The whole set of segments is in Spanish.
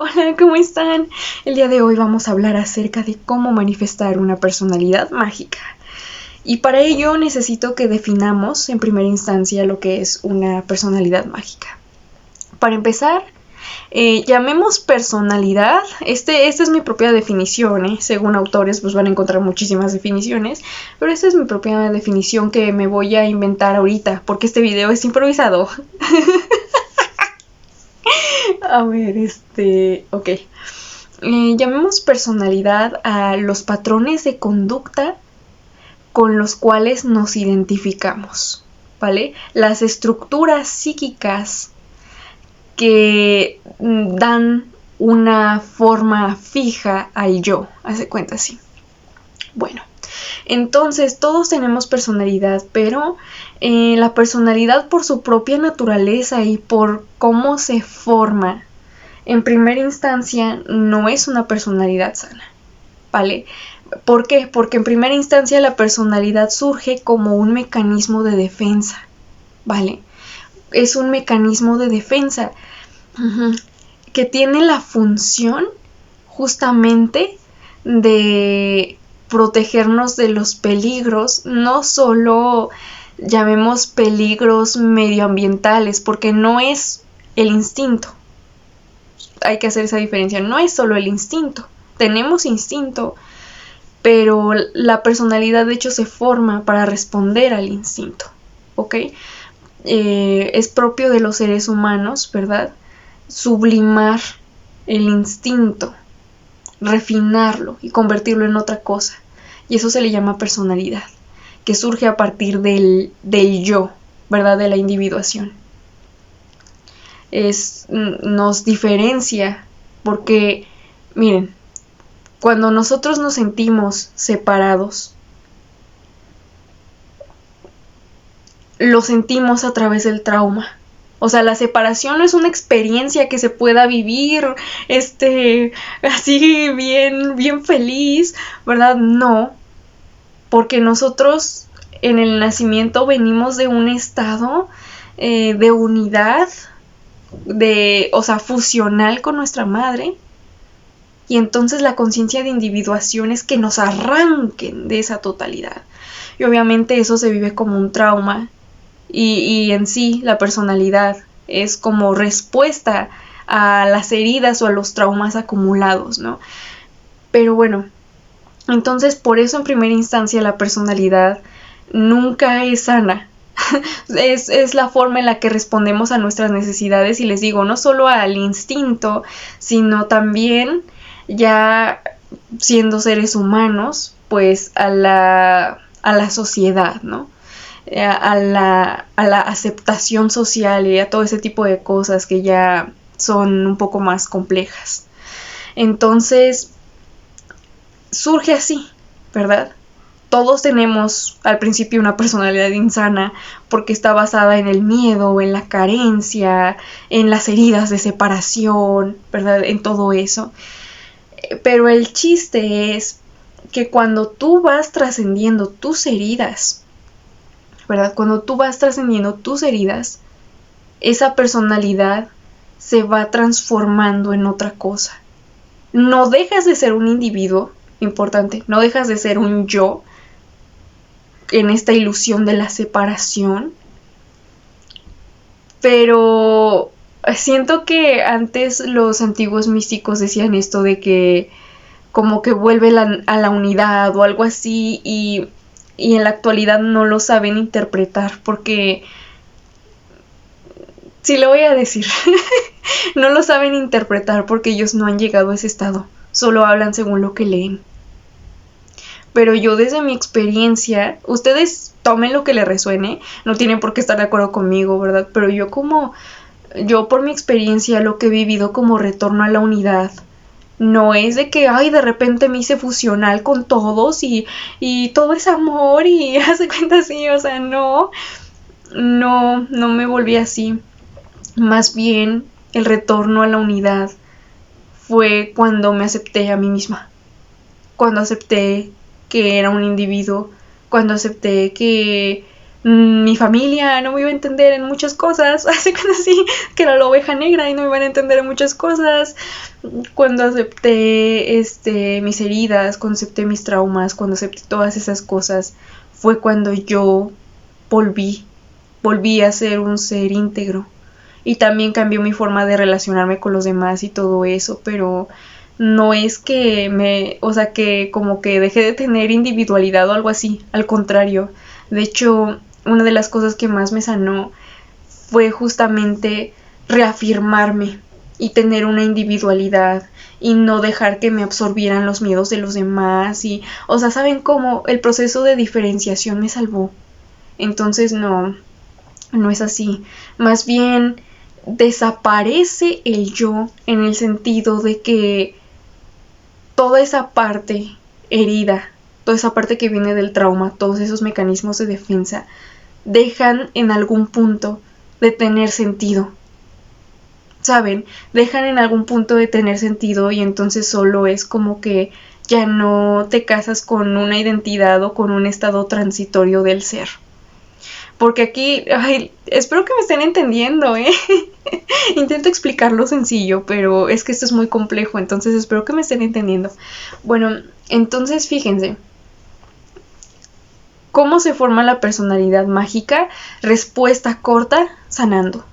Hola, ¿cómo están? El día de hoy vamos a hablar acerca de cómo manifestar una personalidad mágica. Y para ello necesito que definamos en primera instancia lo que es una personalidad mágica. Para empezar, llamemos personalidad. Esta es mi propia definición, según autores pues van a encontrar muchísimas definiciones, pero esta es mi propia definición que me voy a inventar ahorita, porque este video es improvisado. A ver, ok. Llamemos personalidad a los patrones de conducta con los cuales nos identificamos, ¿vale? Las estructuras psíquicas que dan una forma fija al yo, hace cuenta así. Bueno, entonces todos tenemos personalidad, pero la personalidad por su propia naturaleza y por cómo se forma, en primera instancia no es una personalidad sana, ¿vale? ¿Por qué? Porque en primera instancia la personalidad surge como un mecanismo de defensa, ¿vale? Es un mecanismo de defensa que tiene la función justamente de protegernos de los peligros, no solo llamemos peligros medioambientales, porque no es el instinto. Hay que hacer esa diferencia, no es solo el instinto. Tenemos instinto, pero la personalidad de hecho se forma para responder al instinto, ¿ok? Es propio de los seres humanos, ¿verdad? Sublimar el instinto, refinarlo y convertirlo en otra cosa. Y eso se le llama personalidad, que surge a partir del yo, ¿verdad? De la individuación. Nos diferencia porque, miren, cuando nosotros nos sentimos separados, lo sentimos a través del trauma. O sea, la separación no es una experiencia que se pueda vivir, así bien feliz, ¿verdad? No, porque nosotros en el nacimiento venimos de un estado de unidad, fusional con nuestra madre, y entonces la conciencia de individuación es que nos arranquen de esa totalidad. Y obviamente eso se vive como un trauma. Y en sí la personalidad es como respuesta a las heridas o a los traumas acumulados, ¿no? Pero bueno, entonces por eso en primera instancia la personalidad nunca es sana. Es la forma en la que respondemos a nuestras necesidades, y les digo, no solo al instinto, sino también ya siendo seres humanos, pues a la sociedad, ¿no? A la aceptación social y a todo ese tipo de cosas que ya son un poco más complejas. Entonces, surge así, ¿verdad? Todos tenemos al principio una personalidad insana porque está basada en el miedo, en la carencia, en las heridas de separación, ¿verdad? En todo eso. Pero el chiste es que cuando tú vas trascendiendo tus heridas, ¿verdad? Cuando tú vas trascendiendo tus heridas, esa personalidad se va transformando en otra cosa. No dejas de ser un individuo, importante, no dejas de ser un yo en esta ilusión de la separación, pero siento que antes los antiguos místicos decían esto de que como que vuelve a la unidad o algo así, y en la actualidad no lo saben interpretar, porque sí lo voy a decir no lo saben interpretar porque ellos no han llegado a ese estado, solo hablan según lo que leen. Pero yo desde mi experiencia, ustedes tomen lo que les resuene, no tienen por qué estar de acuerdo conmigo, ¿verdad? Pero yo por mi experiencia, lo que he vivido como retorno a la unidad, no es de que, de repente me hice fusional con todos y todo es amor y hace cuenta así, o sea, no me volví así. Más bien, el retorno a la unidad fue cuando me acepté a mí misma, cuando acepté que era un individuo, cuando acepté que Mi familia no me iba a entender en muchas cosas, así que así, que era la oveja negra y no me iban a entender en muchas cosas. Cuando acepté mis heridas, cuando acepté mis traumas, cuando acepté todas esas cosas, fue cuando yo volví a ser un ser íntegro. Y también cambió mi forma de relacionarme con los demás y todo eso, pero no es que o sea, que como que dejé de tener individualidad o algo así, al contrario. De hecho, una de las cosas que más me sanó fue justamente reafirmarme y tener una individualidad y no dejar que me absorbieran los miedos de los demás y, o sea, ¿saben cómo? El proceso de diferenciación me salvó. Entonces no es así. Más bien desaparece el yo en el sentido de que toda esa parte herida, toda esa parte que viene del trauma, todos esos mecanismos de defensa, dejan en algún punto de tener sentido. ¿Saben? Dejan en algún punto de tener sentido y entonces solo es como que ya no te casas con una identidad o con un estado transitorio del ser. Porque aquí, espero que me estén entendiendo, Intento explicarlo sencillo, pero es que esto es muy complejo, entonces espero que me estén entendiendo. Bueno, entonces fíjense. ¿Cómo se forma la personalidad mágica? Respuesta corta, sanando.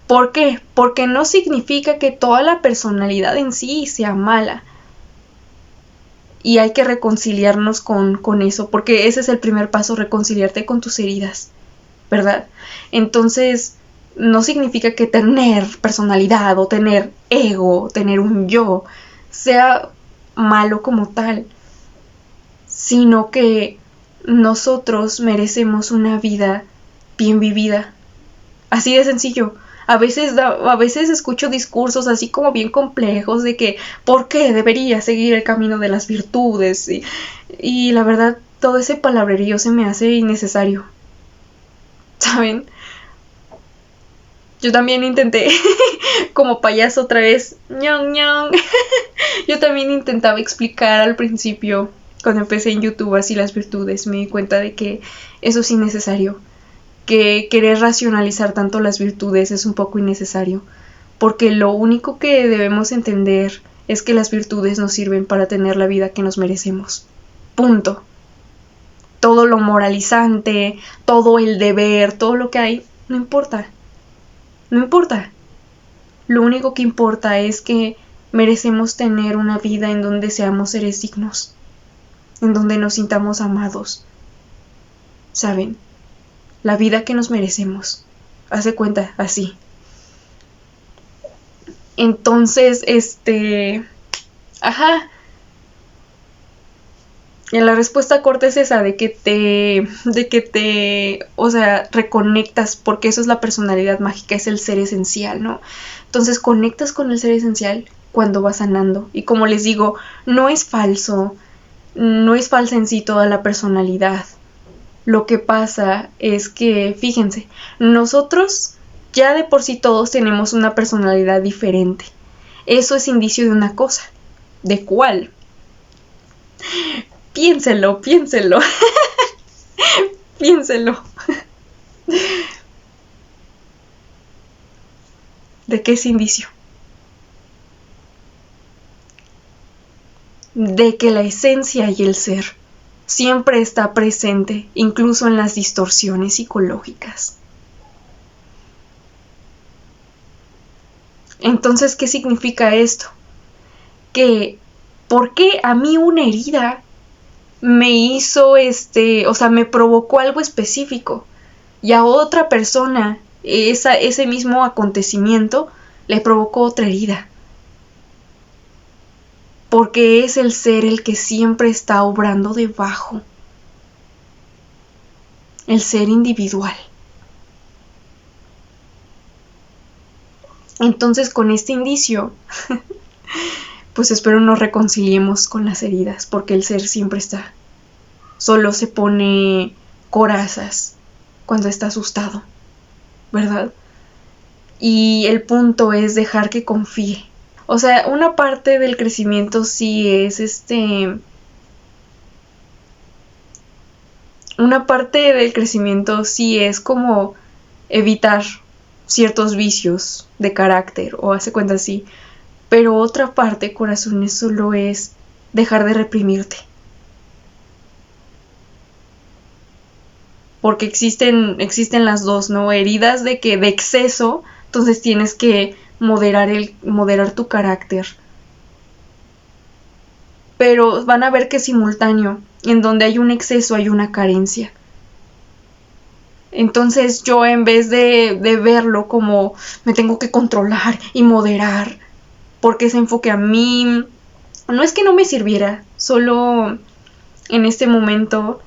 ¿Por qué? Porque no significa que toda la personalidad en sí sea mala. Y hay que reconciliarnos con eso, porque ese es el primer paso, reconciliarte con tus heridas, ¿verdad? Entonces, no significa que tener personalidad o tener ego, tener un yo, sea malo como tal, sino que nosotros merecemos una vida bien vivida. Así de sencillo. A veces escucho discursos así como bien complejos de que ¿por qué debería seguir el camino de las virtudes? Y la verdad, todo ese palabrerío se me hace innecesario. ¿Saben? Yo también intenté, como payaso otra vez, ñong, ñong. Yo también intentaba explicar al principio, cuando empecé en YouTube, así las virtudes. Me di cuenta de que eso es innecesario. Que querer racionalizar tanto las virtudes es un poco innecesario, porque lo único que debemos entender es que las virtudes nos sirven para tener la vida que nos merecemos. Punto. Todo lo moralizante, todo el deber, todo lo que hay, no importa. No importa. Lo único que importa es que merecemos tener una vida en donde seamos seres dignos, en donde nos sintamos amados. ¿Saben? La vida que nos merecemos. Hace cuenta, así. Entonces, ajá. Y la respuesta corta es esa, de que te, o sea, reconectas, porque eso es la personalidad mágica, es el ser esencial, ¿no? Entonces conectas con el ser esencial cuando vas sanando. Y como les digo, no es falso, no es falsa en sí toda la personalidad. Lo que pasa es que, fíjense, nosotros ya de por sí todos tenemos una personalidad diferente. Eso es indicio de una cosa. ¿De cuál? Piénselo. Piénselo. ¿De qué es indicio? De que la esencia y el ser siempre está presente, incluso en las distorsiones psicológicas. Entonces, ¿qué significa esto? Que, ¿por qué a mí una herida me hizo o sea, me provocó algo específico y a otra persona ese mismo acontecimiento le provocó otra herida? Porque es el ser el que siempre está obrando debajo. El ser individual. Entonces, con este indicio, pues espero nos reconciliemos con las heridas, porque el ser siempre está. Solo se pone corazas cuando está asustado, ¿verdad? Y el punto es dejar que confíe. O sea, una parte del crecimiento sí es una parte del crecimiento sí es como evitar ciertos vicios de carácter o hace cuenta así, pero otra parte, corazones, solo es dejar de reprimirte. Porque existen las dos, ¿no? Heridas de exceso, entonces tienes que moderar tu carácter. Pero van a ver que es simultáneo, en donde hay un exceso hay una carencia. Entonces yo, en vez de verlo como me tengo que controlar y moderar, porque ese enfoque a mí no es que no me sirviera, solo en este momento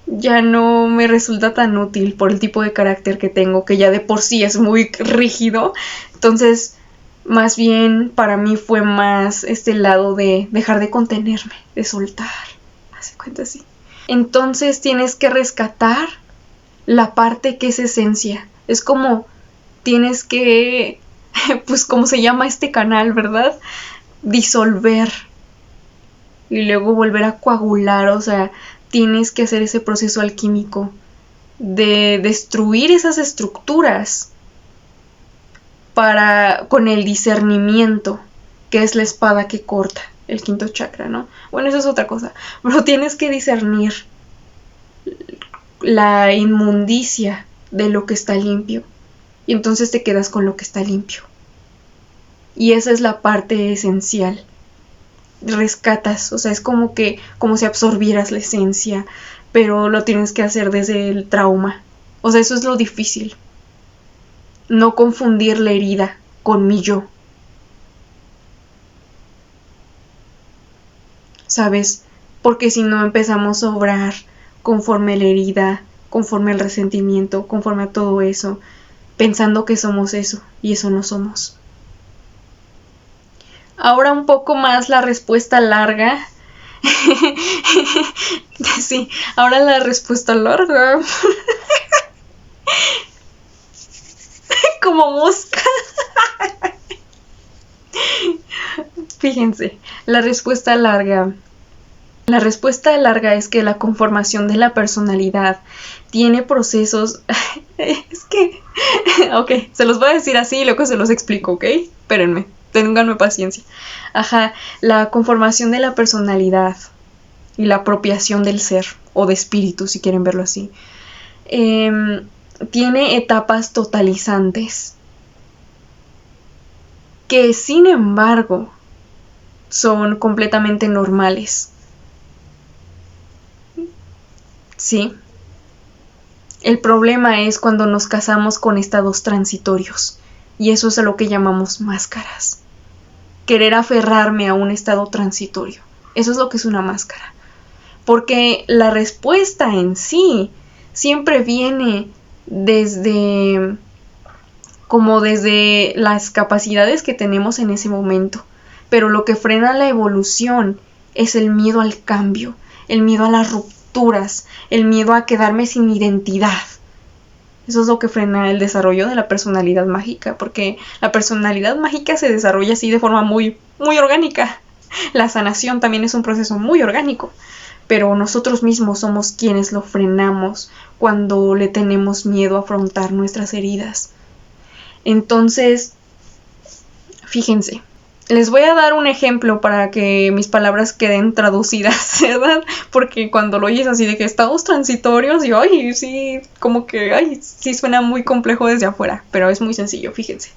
ya no me resulta tan útil por el tipo de carácter que tengo, que ya de por sí es muy rígido. Entonces, más bien para mí fue más este lado de dejar de contenerme, de soltar, hace cuenta así. Entonces tienes que rescatar la parte que es esencia. Es como tienes que, pues como se llama este canal, ¿verdad? Disolver y luego volver a coagular, o sea, tienes que hacer ese proceso alquímico de destruir esas estructuras con el discernimiento, que es la espada que corta el quinto chakra, ¿no? Bueno, eso es otra cosa, pero tienes que discernir la inmundicia de lo que está limpio y entonces te quedas con lo que está limpio. Y esa es la parte esencial. Rescatas, o sea, es como si absorbieras la esencia, pero lo tienes que hacer desde el trauma. O sea, eso es lo difícil. No confundir la herida con mi yo. ¿Sabes? Porque si no empezamos a obrar conforme la herida, conforme el resentimiento, conforme a todo eso, pensando que somos eso, y eso no somos. Ahora un poco más la respuesta larga. Sí, ahora la respuesta larga. Como mosca. Fíjense, la respuesta larga. La respuesta larga es que la conformación de la personalidad tiene procesos. Es que. Ok, se los voy a decir así y luego se los explico, ¿ok? Espérenme. Ténganme paciencia. Ajá, la conformación de la personalidad y la apropiación del ser, o de espíritu, si quieren verlo así, tiene etapas totalizantes que, sin embargo, son completamente normales. Sí. El problema es cuando nos casamos con estados transitorios, y eso es a lo que llamamos máscaras. Querer aferrarme a un estado transitorio. Eso es lo que es una máscara. Porque la respuesta en sí siempre viene desde las capacidades que tenemos en ese momento. Pero lo que frena la evolución es el miedo al cambio, el miedo a las rupturas, el miedo a quedarme sin identidad. Eso es lo que frena el desarrollo de la personalidad mágica, porque la personalidad mágica se desarrolla así de forma muy, muy orgánica. La sanación también es un proceso muy orgánico, pero nosotros mismos somos quienes lo frenamos cuando le tenemos miedo a afrontar nuestras heridas. Entonces, fíjense, les voy a dar un ejemplo para que mis palabras queden traducidas, ¿verdad? Porque cuando lo oyes así de que estados transitorios, yo, ay, sí, como que, ay, sí suena muy complejo desde afuera, pero es muy sencillo, fíjense.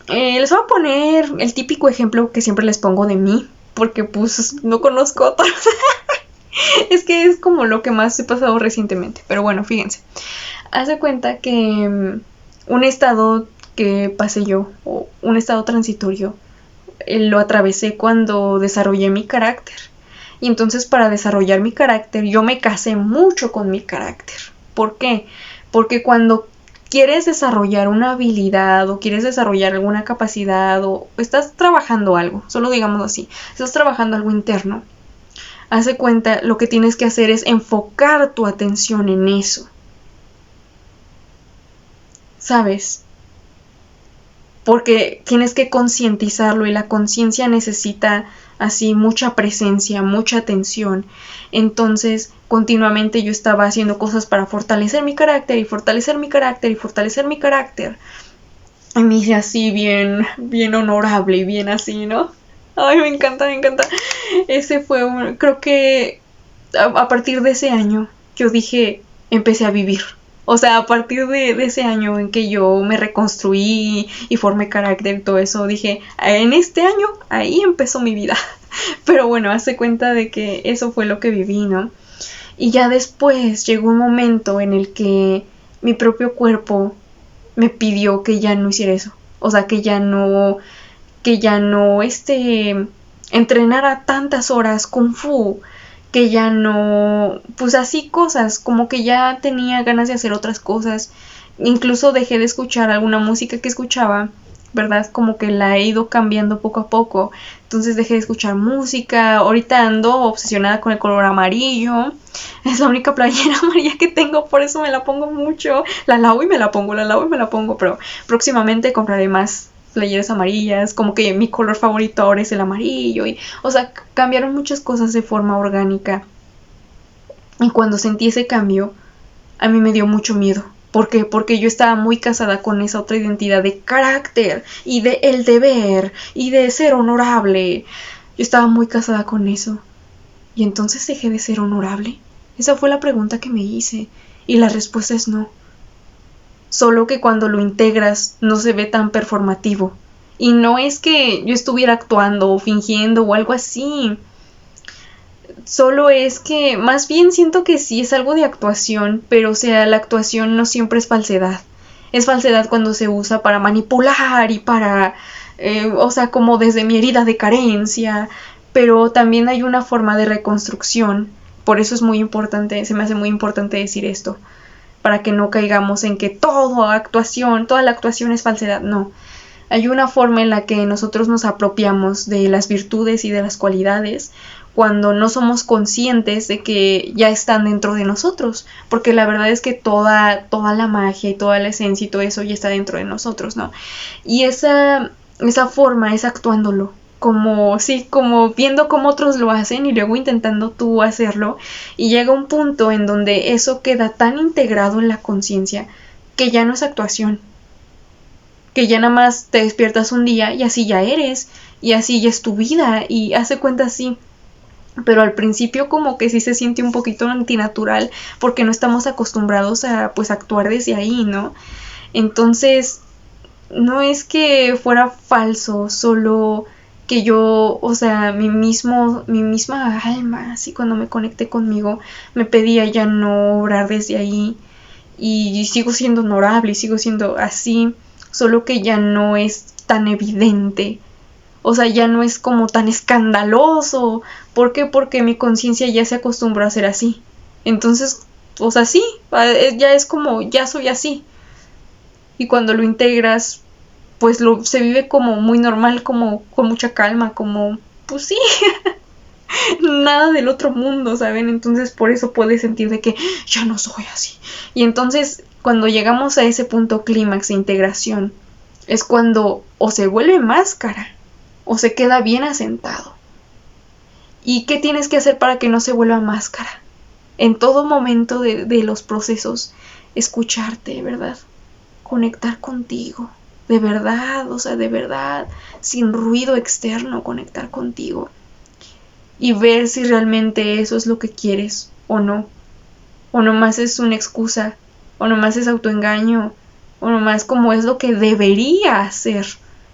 Les voy a poner el típico ejemplo que siempre les pongo de mí, porque pues no conozco otros. Es que es como lo que más he pasado recientemente, pero bueno, fíjense. Haz de cuenta que un estado que pasé yo, o un estado transitorio, lo atravesé cuando desarrollé mi carácter. Y entonces, para desarrollar mi carácter, yo me casé mucho con mi carácter. ¿Por qué? Porque cuando quieres desarrollar una habilidad o quieres desarrollar alguna capacidad o estás trabajando algo, solo digamos así, estás trabajando algo interno, haz de cuenta, lo que tienes que hacer es enfocar tu atención en eso. ¿Sabes? Porque tienes que concientizarlo y la conciencia necesita así mucha presencia, mucha atención. Entonces, continuamente yo estaba haciendo cosas para fortalecer mi carácter y fortalecer mi carácter y fortalecer mi carácter. Y me hice así bien, bien honorable y bien así, ¿no? Ay, me encanta, me encanta. Ese fue creo que a partir de ese año yo dije, empecé a vivir. O sea, a partir de ese año en que yo me reconstruí y formé carácter y todo eso, dije, en este año, ahí empezó mi vida. Pero bueno, hace cuenta de que eso fue lo que viví, ¿no? Y ya después llegó un momento en el que mi propio cuerpo me pidió que ya no hiciera eso. O sea, que ya no entrenara tantas horas kung fu, que ya no, pues así cosas, como que ya tenía ganas de hacer otras cosas. Incluso dejé de escuchar alguna música que escuchaba, ¿verdad? Como que la he ido cambiando poco a poco. Entonces dejé de escuchar música. Ahorita ando obsesionada con el color amarillo. Es la única playera amarilla que tengo, por eso me la pongo mucho. La lavo y me la pongo, la lavo y me la pongo, pero próximamente compraré más playeras amarillas, como que mi color favorito ahora es el amarillo y, o sea, cambiaron muchas cosas de forma orgánica. Y cuando sentí ese cambio, a mí me dio mucho miedo. ¿Por qué? Porque yo estaba muy casada con esa otra identidad de carácter y de el deber y de ser honorable. Yo estaba muy casada con eso. ¿Y entonces dejé de ser honorable? Esa fue la pregunta que me hice. Y la respuesta es no. Solo que cuando lo integras no se ve tan performativo. Y no es que yo estuviera actuando o fingiendo o algo así. Solo es que más bien siento que sí es algo de actuación, pero o sea, la actuación no siempre es falsedad. Es falsedad cuando se usa para manipular y para, o sea, como desde mi herida de carencia. Pero también hay una forma de reconstrucción. Por eso es muy importante, se me hace muy importante decir esto, para que no caigamos en que toda la actuación es falsedad. No, hay una forma en la que nosotros nos apropiamos de las virtudes y de las cualidades cuando no somos conscientes de que ya están dentro de nosotros, porque la verdad es que toda la magia y toda la esencia y todo eso ya está dentro de nosotros, ¿no? Y esa forma es actuándolo, como viendo cómo otros lo hacen y luego intentando tú hacerlo, y llega un punto en donde eso queda tan integrado en la conciencia que ya no es actuación, que ya nada más te despiertas un día y así ya eres, y así ya es tu vida, y hace cuenta así. Pero al principio como que sí se siente un poquito antinatural porque no estamos acostumbrados a pues actuar desde ahí, ¿no? Entonces no es que fuera falso, solo que yo, o sea, mi misma alma, así cuando me conecté conmigo, me pedía ya no obrar desde ahí, y sigo siendo honorable y sigo siendo así, solo que ya no es tan evidente. O sea, ya no es como tan escandaloso. ¿Por qué? Porque mi conciencia ya se acostumbró a ser así. Entonces, o sea, sí, ya es como, ya soy así. Y cuando lo integras, pues se vive como muy normal, como con mucha calma, como, pues sí, nada del otro mundo, ¿saben? Entonces por eso puedes sentir de que ya no soy así. Y entonces, cuando llegamos a ese punto clímax de integración, es cuando o se vuelve máscara o se queda bien asentado. ¿Y qué tienes que hacer para que no se vuelva máscara? En todo momento de los procesos, escucharte, ¿verdad? Conectar contigo, de verdad, o sea, de verdad, sin ruido externo, conectar contigo. Y ver si realmente eso es lo que quieres o no. O nomás es una excusa, o nomás es autoengaño, o nomás como es lo que debería hacer.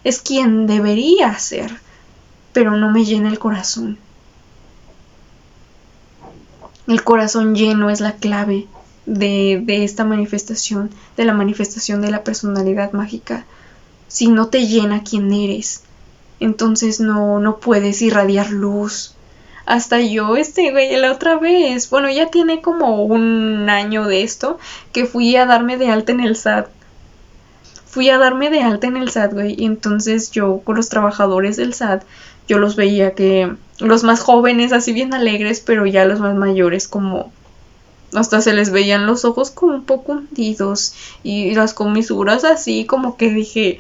Es quien debería ser, pero no me llena el corazón. El corazón lleno es la clave de esta manifestación, de la manifestación de la personalidad mágica. Si no te llena quien eres, entonces no puedes irradiar luz. Hasta yo, güey, la otra vez, bueno, ya tiene como un año de esto, que fui a darme de alta en el SAT. Güey, y entonces yo con los trabajadores del SAT, yo los veía que los más jóvenes así bien alegres, pero ya los más mayores como hasta se les veían los ojos como un poco hundidos y las comisuras así, como que dije,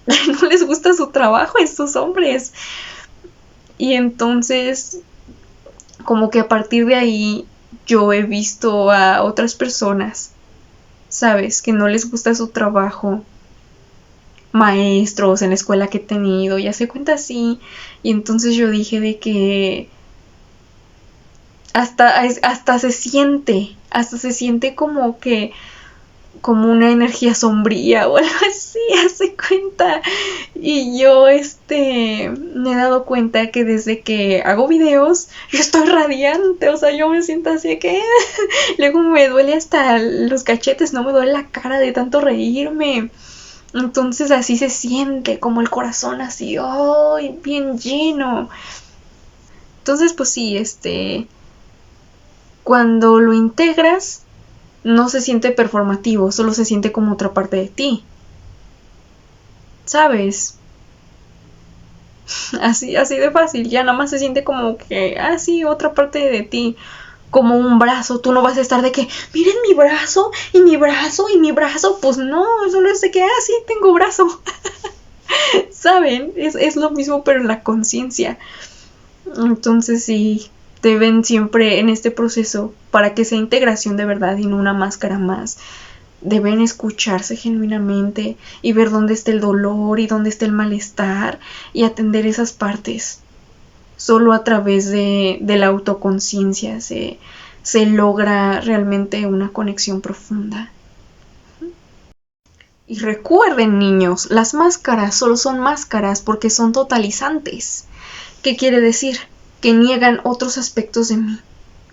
no les gusta su trabajo a estos hombres. Y entonces, como que a partir de ahí, yo he visto a otras personas, ¿sabes? Que no les gusta su trabajo, maestros en la escuela que he tenido, ya se cuenta así. Y entonces yo dije de que hasta se siente como que como una energía sombría o algo así, hace cuenta. Y yo me he dado cuenta que desde que hago videos yo estoy radiante, o sea, yo me siento así que luego me duele hasta los cachetes, no me duele la cara de tanto reírme. Entonces así se siente, como el corazón así, ¡ay! Bien lleno. Entonces pues sí, cuando lo integras no se siente performativo, solo se siente como otra parte de ti. ¿Sabes? Así de fácil, ya nada más se siente como que, sí, otra parte de ti, como un brazo. Tú no vas a estar de que, miren mi brazo, y mi brazo, y mi brazo. Pues no, solo es de que, sí, tengo brazo. ¿Saben? Es lo mismo, pero en la conciencia. Entonces sí, deben siempre en este proceso, para que sea integración de verdad y no una máscara más, deben escucharse genuinamente y ver dónde está el dolor y dónde está el malestar y atender esas partes. Solo a través de la autoconciencia se logra realmente una conexión profunda. Y recuerden, niños, las máscaras solo son máscaras porque son totalizantes. ¿Qué quiere decir? Que niegan otros aspectos de mí.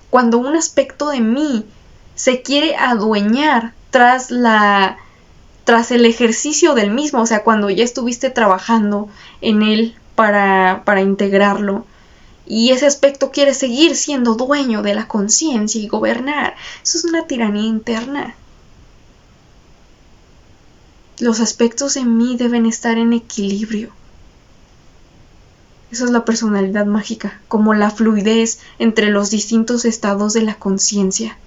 Cuando un aspecto de mí se quiere adueñar tras el ejercicio del mismo, o sea, cuando ya estuviste trabajando en él para integrarlo, y ese aspecto quiere seguir siendo dueño de la conciencia y gobernar, eso es una tiranía interna. Los aspectos en mí deben estar en equilibrio. Esa es la personalidad mágica, como la fluidez entre los distintos estados de la conciencia.